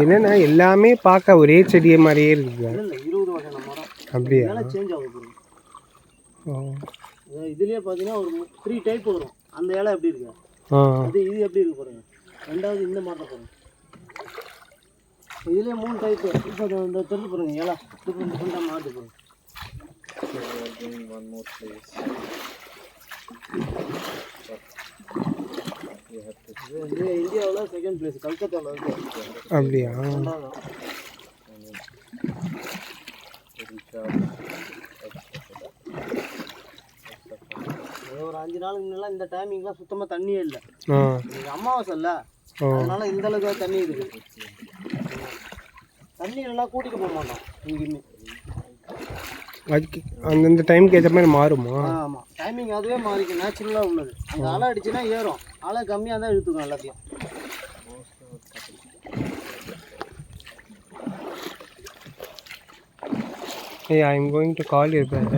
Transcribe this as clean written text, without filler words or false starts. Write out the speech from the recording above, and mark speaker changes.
Speaker 1: என்னன்னா எல்லாமே பார்க்க ஒரே செடியை மாதிரியே இருக்குது.
Speaker 2: இல்லை 20 வகையான மரம்
Speaker 1: அப்படியா?
Speaker 2: இதெல்லாம் சேஞ்ச் ஆகுது.
Speaker 1: ஓ,
Speaker 2: இதுலேயே பார்த்தீங்கன்னா ஒரு 3 டைப் வரும். அந்த இலை எப்படி இருக்கு, இது எப்படி இருக்கு பாருங்க. ரெண்டாவது இந்த மாட்டை பாருங்க, இதுலேயே 3 டைப்பு. இப்போ இந்த தெரிஞ்சு பாருங்க, இலை டிஃப்ரெண்டாக மாட்டு பாருங்க. இது இந்தியாவில் செகண்ட் பிளேஸ், கல்கத்தாவில் இருக்கு.
Speaker 1: அப்படியா?
Speaker 2: ஒரு 5 நாளுக்கு முன்னெல்லாம் இந்த டைமிங்லாம் சுத்தமாக தண்ணியே இல்லை. அமாவாசை இல்லை, அதனால இந்த அளவுக்கு தண்ணி இருக்குது. தண்ணி நல்லா கூட்டிட்டு போக மாட்டோம் எங்கேயுமே.
Speaker 1: அதுக்கு அந்தந்த டைமுக்கு ஏற்ற மாதிரி மாறுமா?
Speaker 2: ஆமாம், டைமிங் அதுவே மாறிக்கும், நேச்சுரலாக உள்ளது. அந்த அலை அடிச்சுன்னா ஏறும், அலை கம்மியாக தான் இழுத்துக்கும் எல்லாத்தையும்.
Speaker 1: Hey, I'm going to call you, brother.